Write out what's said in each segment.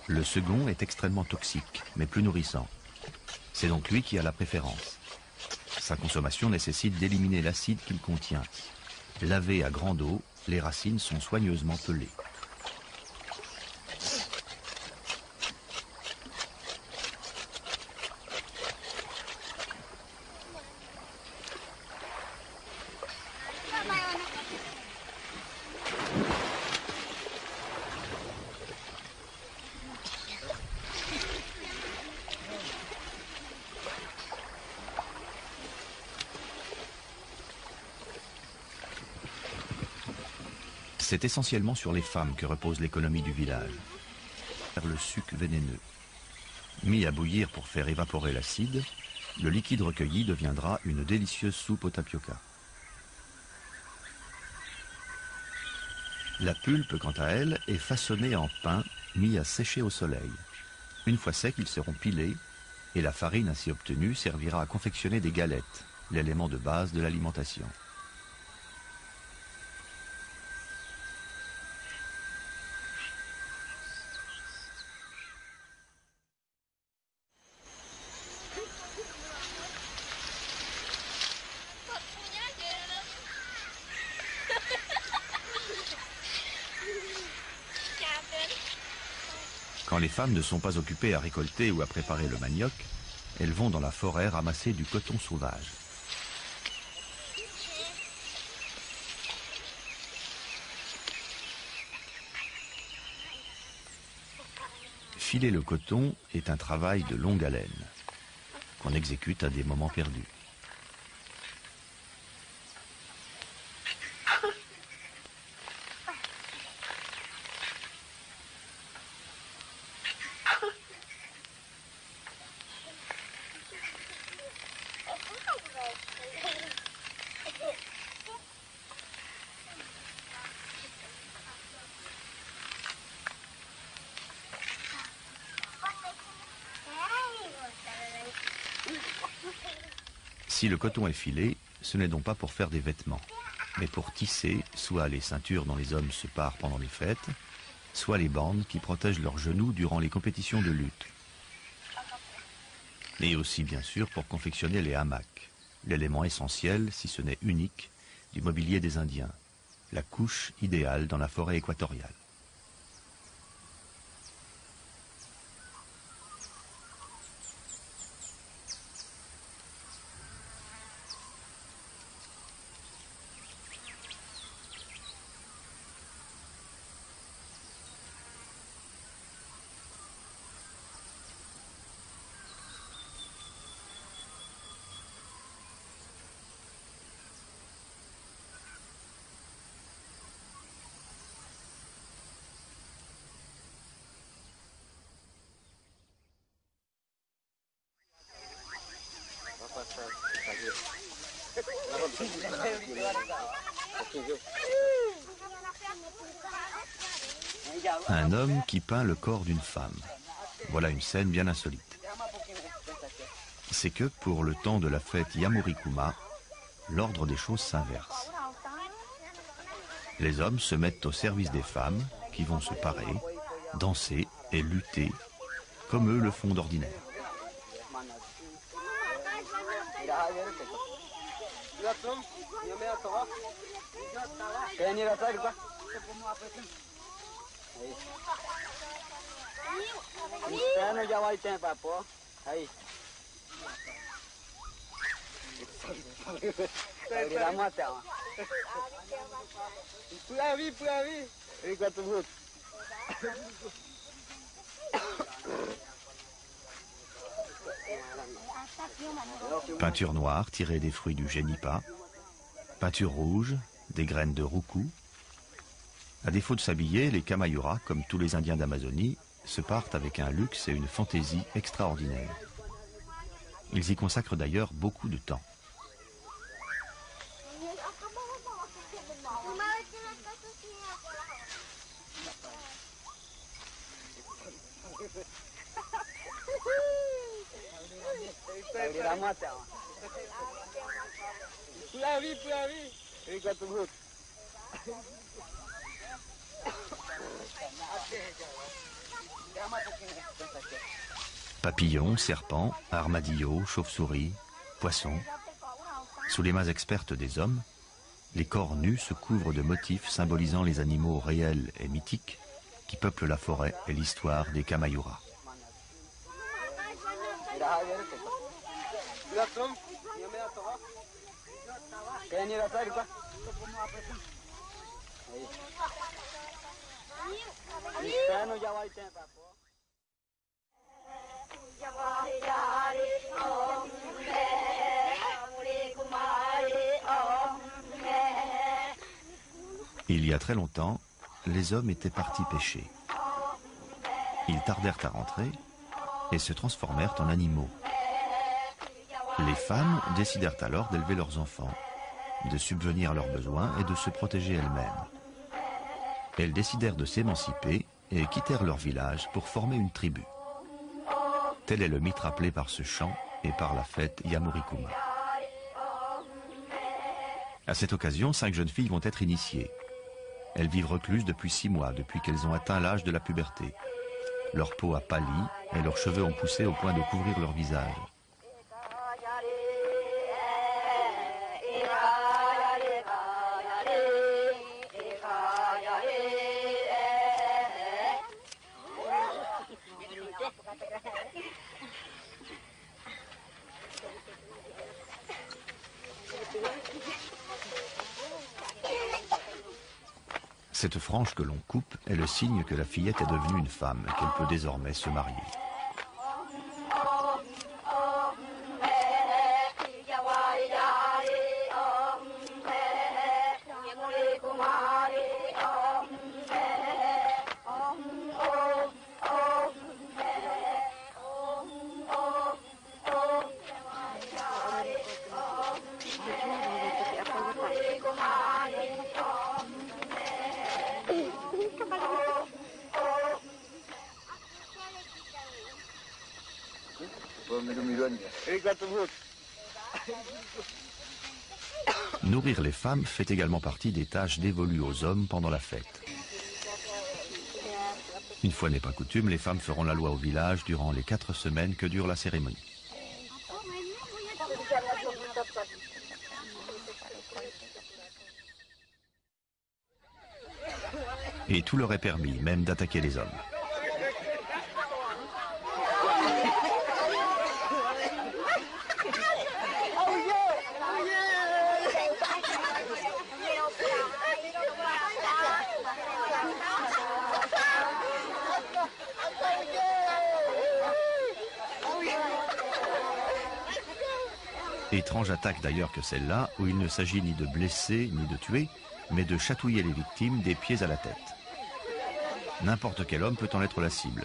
Le second est extrêmement toxique, mais plus nourrissant. C'est donc lui qui a la préférence. Sa consommation nécessite d'éliminer l'acide qu'il contient. Lavées à grande eau, les racines sont soigneusement pelées. C'est essentiellement sur les femmes que repose l'économie du village. Le suc vénéneux. Mis à bouillir pour faire évaporer l'acide, le liquide recueilli deviendra une délicieuse soupe au tapioca. La pulpe, quant à elle, est façonnée en pain, mis à sécher au soleil. Une fois secs, ils seront pilés et la farine ainsi obtenue servira à confectionner des galettes, l'élément de base de l'alimentation. Quand les femmes ne sont pas occupées à récolter ou à préparer le manioc, elles vont dans la forêt ramasser du coton sauvage. Filer le coton est un travail de longue haleine, qu'on exécute à des moments perdus. Si le coton est filé, ce n'est donc pas pour faire des vêtements, mais pour tisser soit les ceintures dont les hommes se parent pendant les fêtes, soit les bandes qui protègent leurs genoux durant les compétitions de lutte. Et aussi bien sûr pour confectionner les hamacs, l'élément essentiel, si ce n'est unique, du mobilier des Indiens, la couche idéale dans la forêt équatoriale. Un homme qui peint le corps d'une femme. Voilà une scène bien insolite. C'est que pour le temps de la fête Yamurikuma, l'ordre des choses s'inverse. Les hommes se mettent au service des femmes qui vont se parer, danser et lutter comme eux le font d'ordinaire. Peinture noire tirée des fruits du génipa, peinture rouge, des graines de roucou. À défaut de s'habiller, les Kamayura, comme tous les Indiens d'Amazonie, se partent avec un luxe et une fantaisie extraordinaires. Ils y consacrent d'ailleurs beaucoup de temps. Papillons, serpents, armadillos, chauves-souris, poissons. Sous les mains expertes des hommes, les corps nus se couvrent de motifs symbolisant les animaux réels et mythiques qui peuplent la forêt et l'histoire des Kamayura. Il y a très longtemps, les hommes étaient partis pêcher. Ils tardèrent à rentrer et se transformèrent en animaux. Les femmes décidèrent alors d'élever leurs enfants, de subvenir à leurs besoins et de se protéger elles-mêmes. Elles décidèrent de s'émanciper et quittèrent leur village pour former une tribu. Tel est le mythe rappelé par ce chant et par la fête Yamurikuma. À cette occasion, 5 jeunes filles vont être initiées. Elles vivent recluses depuis 6 mois, depuis qu'elles ont atteint l'âge de la puberté. Leur peau a pâli et leurs cheveux ont poussé au point de couvrir leur visage. Cette frange que l'on coupe est le signe que la fillette est devenue une femme et qu'elle peut désormais se marier. Nourrir les femmes fait également partie des tâches dévolues aux hommes pendant la fête. Une fois n'est pas coutume, les femmes feront la loi au village durant les 4 semaines que dure la cérémonie. Et tout leur est permis, même d'attaquer les hommes. Étrange attaque d'ailleurs que celle-là, où il ne s'agit ni de blesser ni de tuer, mais de chatouiller les victimes des pieds à la tête. N'importe quel homme peut en être la cible.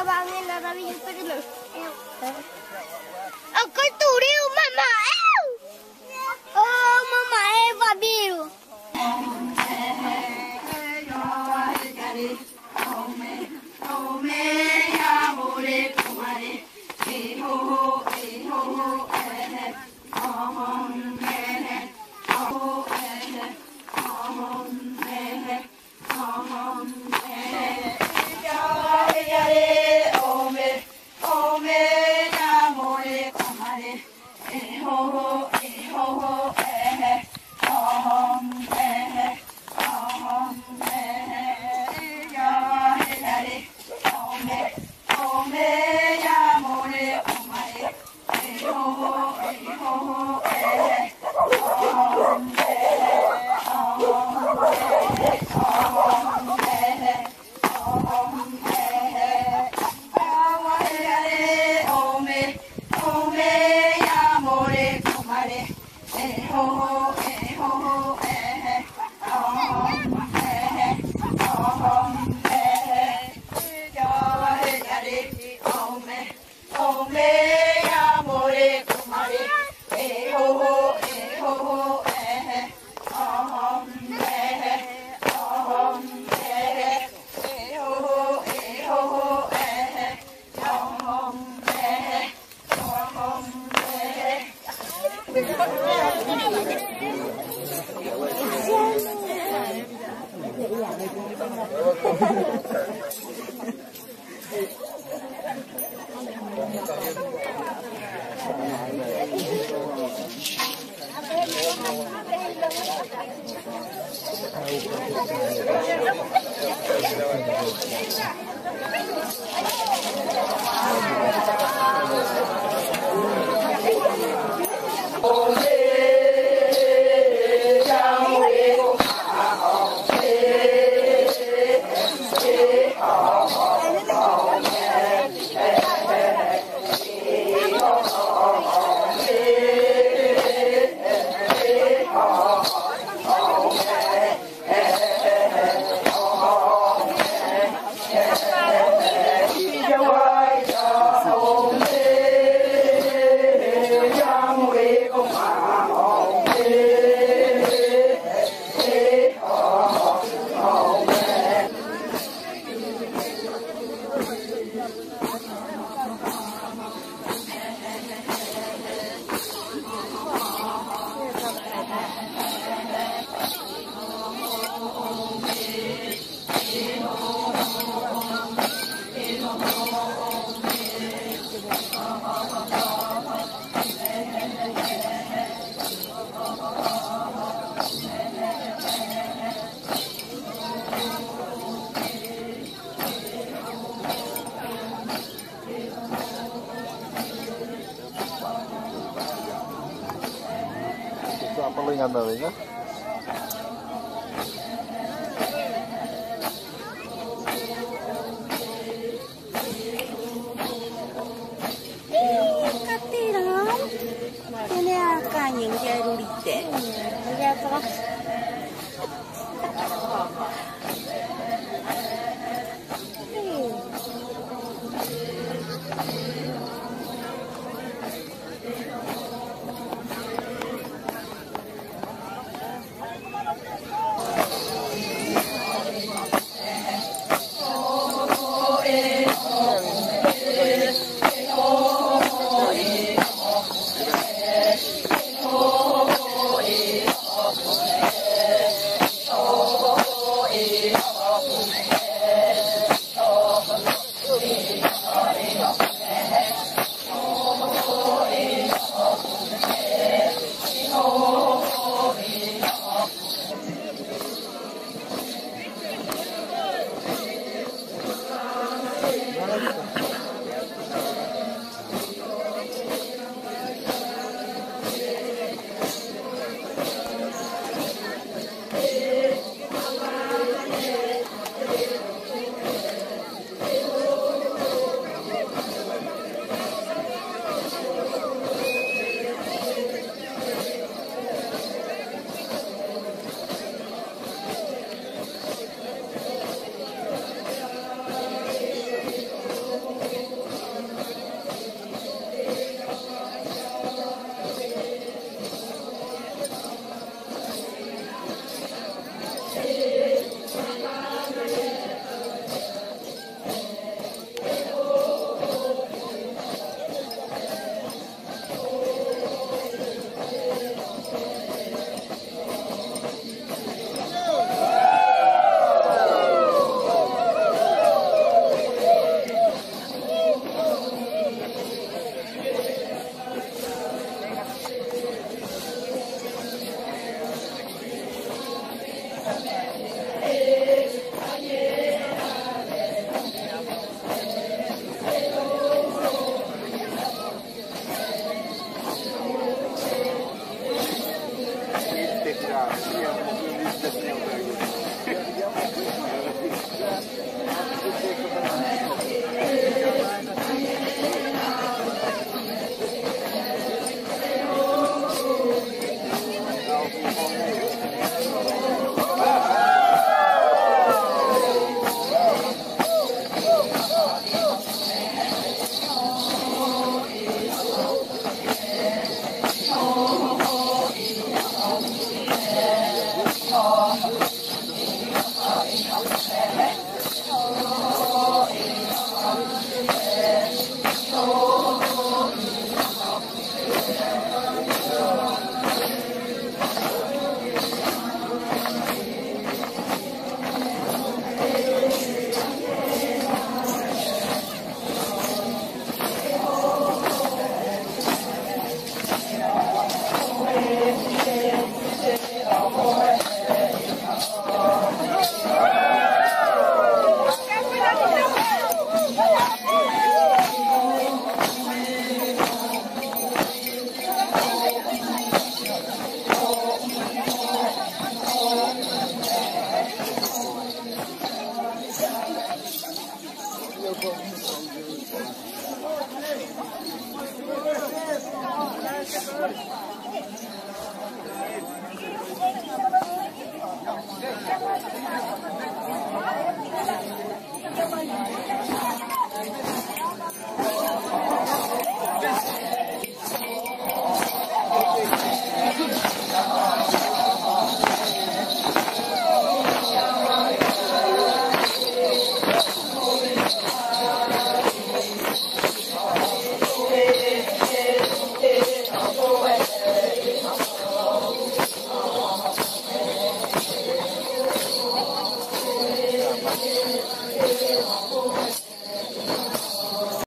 bangin na kami yung pagano. Ako turiw, mama! Oh, mama, babiru. Palingan dari kan? Katilang. Ini akan yang jadi deh. Ya terus.